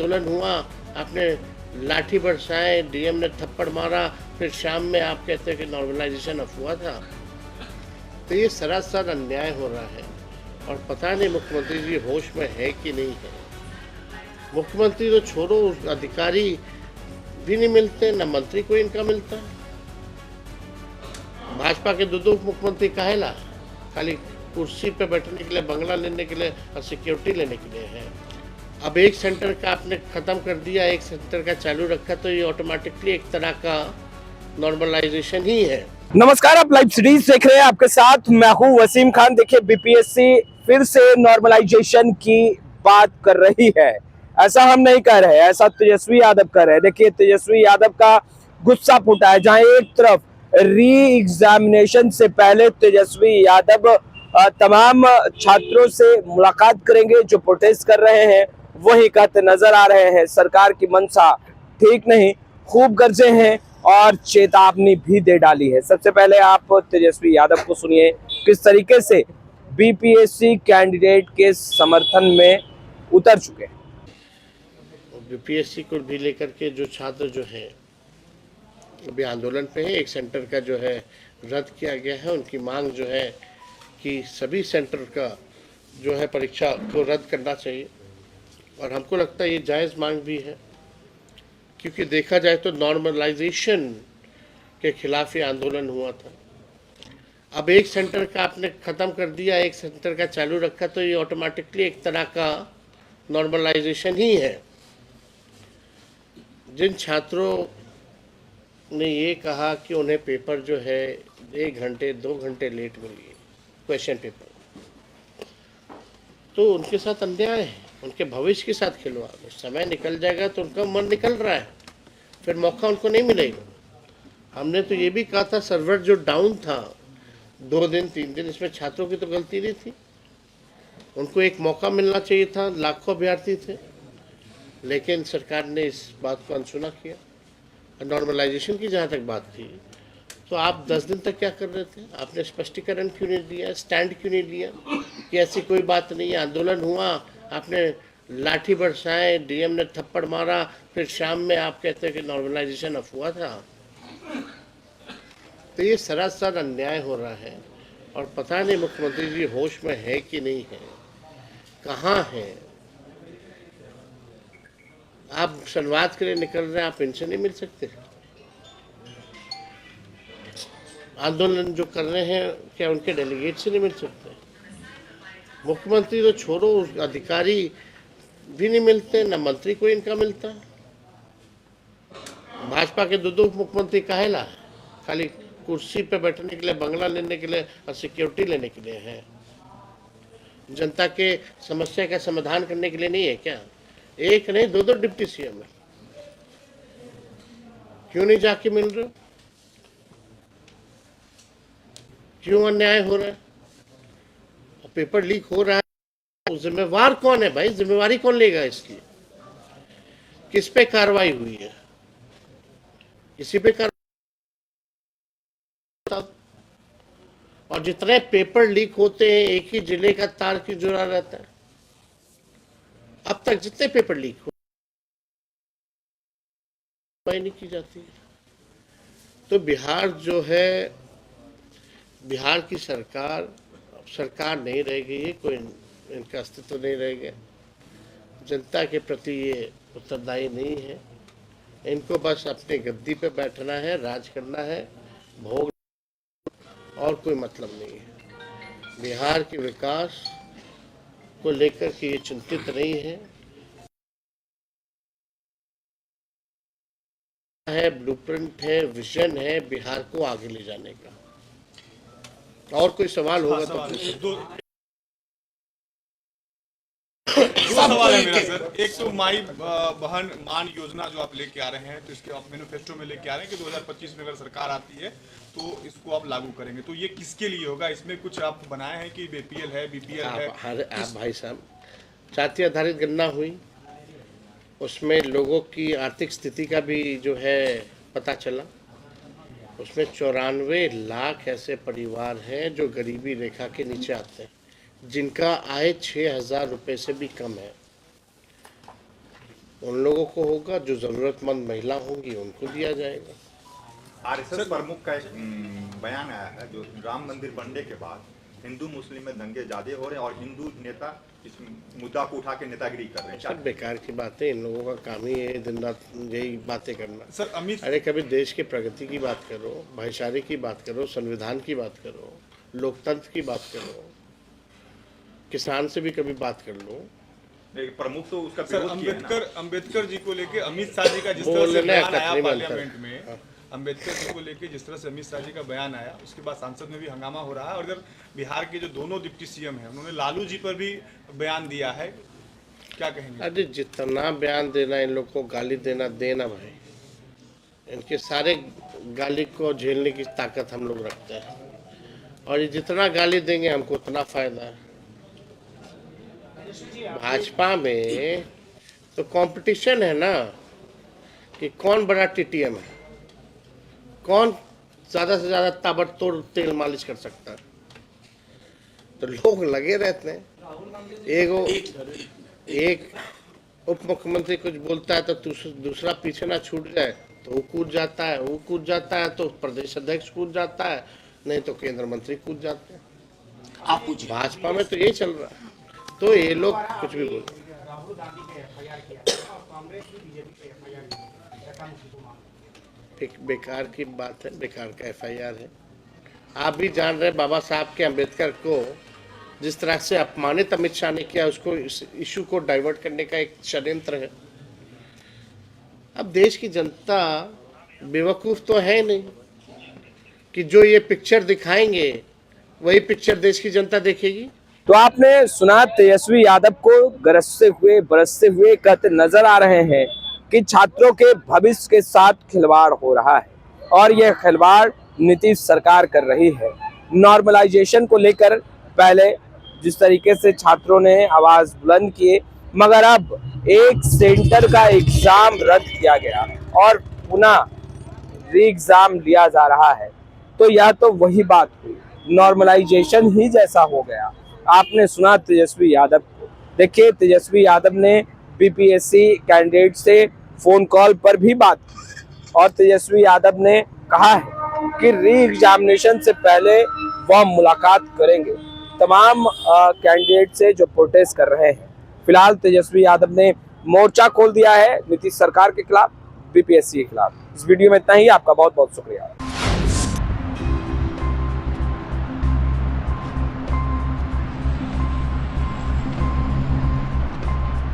आंदोलन हुआ, आपने लाठी बरसाए, डीएम ने थप्पड़ मारा, फिर शाम में आप कहते हैं कि नॉर्मलाइजेशन हुआ था। तो ये सरासर अन्याय हो रहा है और पता नहीं मुख्यमंत्री जी होश में है कि नहीं है। मुख्यमंत्री तो छोड़ो, अधिकारी भी नहीं मिलते, न मंत्री को इनका मिलता। भाजपा के दो मुख्यमंत्री काहेला, खाली कुर्सी पे बैठने के लिए, बंगला लेने के लिए और सिक्योरिटी लेने के लिए है। अब एक सेंटर का आपने खत्म कर दिया, एक सेंटर का चालू रखा, तो ये ऑटोमेटिकली एक तरह का नॉर्मलाइजेशन ही है। नमस्कार, आप लाइव सीरीज देख रहे हैं, आपके साथ मैं हूं वसीम खान। देखिए, बीपीएससी फिर से नॉर्मलाइजेशन की बात कर रही है। ऐसा हम नहीं कह रहे, ऐसा तेजस्वी यादव कर रहे हैं। देखिए, तेजस्वी यादव का गुस्सा फूटा है, जहां एक तरफ री एग्जामिनेशन से पहले तेजस्वी यादव तमाम छात्रों से मुलाकात करेंगे जो प्रोटेस्ट कर रहे हैं। वही कहते नजर आ रहे हैं सरकार की मंशा ठीक नहीं, खूब गरजे हैं और चेतावनी भी दे डाली है। सबसे पहले आप तेजस्वी यादव को सुनिए किस तरीके से बीपीएससी कैंडिडेट के समर्थन में उतर चुके हैं। बीपीएससी को भी लेकर के जो छात्र जो हैं अभी आंदोलन पे है, एक सेंटर का जो है रद्द किया गया है। उनकी मांग जो है कि सभी सेंटर का जो है परीक्षा को रद्द करना चाहिए और हमको लगता है ये जायज़ मांग भी है, क्योंकि देखा जाए तो नॉर्मलाइजेशन के खिलाफ ये आंदोलन हुआ था। अब एक सेंटर का आपने ख़त्म कर दिया, एक सेंटर का चालू रखा, तो ये ऑटोमेटिकली एक तरह का नॉर्मलाइजेशन ही है। जिन छात्रों ने ये कहा कि उन्हें पेपर जो है 1 घंटे 2 घंटे लेट मिली क्वेश्चन पेपर, तो उनके साथ अन्याय है, उनके भविष्य के साथ खिलवाड़। समय निकल जाएगा तो उनका मन निकल रहा है, फिर मौका उनको नहीं मिलेगा। हमने तो ये भी कहा था सर्वर जो डाउन था 2 दिन 3 दिन, इसमें छात्रों की तो गलती नहीं थी, उनको एक मौका मिलना चाहिए था। लाखों अभ्यर्थी थे, लेकिन सरकार ने इस बात को अनसुना किया। नॉर्मलाइजेशन की जहाँ तक बात थी, तो आप 10 दिन तक क्या कर रहे थे? आपने स्पष्टीकरण क्यों नहीं दिया, स्टैंड क्यों नहीं लिया कि ऐसी कोई बात नहीं है? आंदोलन हुआ, आपने लाठी बरसाए, डीएम ने थप्पड़ मारा, फिर शाम में आप कहते हैं कि नॉर्मलाइजेशन हुआ था। तो ये सरासर अन्याय हो रहा है और पता नहीं मुख्यमंत्री जी होश में है कि नहीं है, कहाँ है। आप संवाद के लिए निकल रहे हैं, आप इनसे नहीं मिल सकते? आंदोलन जो कर रहे हैं, क्या उनके डेलीगेट से नहीं मिल सकते? मुख्यमंत्री तो छोड़ो, अधिकारी भी नहीं मिलते, न मंत्री को इनका मिलता। भाजपा के दो मुख्यमंत्री काहेला, खाली कुर्सी पे बैठने के लिए, बंगला लेने के लिए और सिक्योरिटी लेने के लिए है। जनता के समस्या का समाधान करने के लिए नहीं है क्या? एक नहीं, 2 डिप्टी सीएम है, क्यों नहीं जाके मिल रहे? क्यों अन्याय हो रहा है? पेपर लीक हो रहा है, जिम्मेवार कौन है भाई? जिम्मेवारी कौन लेगा इसकी? किस पे कार्रवाई हुई है? किसी पे कार्रवाई? और जितने पेपर लीक होते हैं, एक ही जिले का तार क्यों जुड़ा रहता है? अब तक जितने पेपर लीक हो नहीं की जाती है। तो बिहार जो है, बिहार की सरकार नहीं रह गई है, कोई इनका अस्तित्व नहीं रह गया। जनता के प्रति ये उत्तरदायी नहीं है। इनको बस अपने गद्दी पे बैठना है, राज करना है, भोग, और कोई मतलब नहीं है। बिहार के विकास को लेकर के ये चिंतित नहीं है। ब्लूप्रिंट है, विजन है बिहार को आगे ले जाने का। और कोई सवाल होगा तो पूछिए। दो सवाल है मेरा सर। एक तो माई बहन मान योजना जो आप लेके आ रहे हैं, तो इसके आप मैनिफेस्टो में लेके आ रहे हैं कि 2025 में अगर सरकार आती है तो इसको आप लागू करेंगे, तो ये किसके लिए होगा? इसमें कुछ आप बनाए हैं कि बीपीएल है, बीपीएल है? आप भाई साहब, जाति आधारित गणना हुई, उसमें लोगों की आर्थिक स्थिति का भी जो है पता चला। उसमें 94 लाख ऐसे परिवार हैं जो गरीबी रेखा के नीचे आते हैं, जिनका आय 6,000 रुपये से भी कम है। उन लोगों को होगा, जो ज़रूरतमंद महिला होंगी उनको दिया जाएगा। आरएसएस प्रमुख का एक बयान आया है, जो राम मंदिर बनने के बाद हिंदू मुस्लिम में दंगे ज्यादा हो रहे हैं और हिंदू नेता इस मुद्दा को उठा के नेतागिरी कर रहे हैं। सर बेकार की बातें, इन लोगों का काम ही है दिन रात यही बातें करना। सर अमित अरे कभी देश की प्रगति की बात करो, भाईचारे की बात करो, संविधान की बात करो, लोकतंत्र की बात करो, किसान से भी कभी बात कर लो। प्रमुख तो उसका सर विरोध किया है ना। अंबेडकर जी को लेके अमित शाह जी का जिस तरह से बोलने बयान का आया नहीं पार्लियामेंट बनता। में, अंबेडकर जी को लेके जिस तरह से अमित शाह जी का बयान आया, उसके बाद संसद में भी हंगामा हो रहा है। और इधर बिहार के जो दोनों डिप्टी सीएम हैं, उन्होंने लालू जी पर भी बयान दिया है, क्या कहेंगे? अरे जितना बयान देना, इन लोग को गाली देना भाई, इनके सारे गाली को झेलने की ताकत हम लोग रखते हैं, और ये जितना गाली देंगे हमको उतना फायदा है। भाजपा में तो कंपटीशन है ना, कि कौन बड़ा टीटीएम है, कौन ज्यादा से ज्यादा ताबड़तोड़ तेल मालिश कर सकता है। तो लोग लगे रहते हैं, एक उप मुख्यमंत्री कुछ बोलता है तो दूसरा पीछे ना छूट जाए तो वो कूद जाता है, वो कूद जाता है तो प्रदेश अध्यक्ष कूद जाता है, नहीं तो केंद्र मंत्री कूद जाते हैं। आप पूछिए। भाजपा में तो यही चल रहा है, तो ये लोग कुछ भी बोलते हैं। राहुल गांधी पे एफआईआर किया और कांग्रेस भी बीजेपी पे एफआईआर किया, ऐसा मुझे तो मालूम। एक बेकार की बात है, बेकार का एफआईआर है। आप भी जान रहे बाबा साहब के अम्बेडकर को जिस तरह से अपमानित अमित शाह ने किया, उसको इस इशू को डाइवर्ट करने का एक षड्यंत्र है। अब देश की जनता बेवकूफ़ तो है नहीं कि जो ये पिक्चर दिखाएंगे वही पिक्चर देश की जनता देखेगी। तो आपने सुना तेजस्वी यादव को गरजते हुए बरसते हुए कहते नजर आ रहे हैं कि छात्रों के भविष्य के साथ खिलवाड़ हो रहा है, और यह खिलवाड़ नीतीश सरकार कर रही है। नॉर्मलाइजेशन को लेकर पहले जिस तरीके से छात्रों ने आवाज बुलंद किए, मगर अब एक सेंटर का एग्जाम रद्द किया गया और पुनः री एग्जाम लिया जा रहा है, तो यह तो वही बात हुई, नॉर्मलाइजेशन ही जैसा हो गया। आपने सुना तेजस्वी यादव को, देखिए तेजस्वी यादव ने बीपीएससी कैंडिडेट से फोन कॉल पर भी बात की, और तेजस्वी यादव ने कहा है कि री एग्जामिनेशन से पहले वह मुलाकात करेंगे तमाम कैंडिडेट से जो प्रोटेस्ट कर रहे हैं। फिलहाल तेजस्वी यादव ने मोर्चा खोल दिया है नीतीश सरकार के खिलाफ, बीपीएससी के खिलाफ। इस वीडियो में इतना ही, आपका बहुत बहुत शुक्रिया।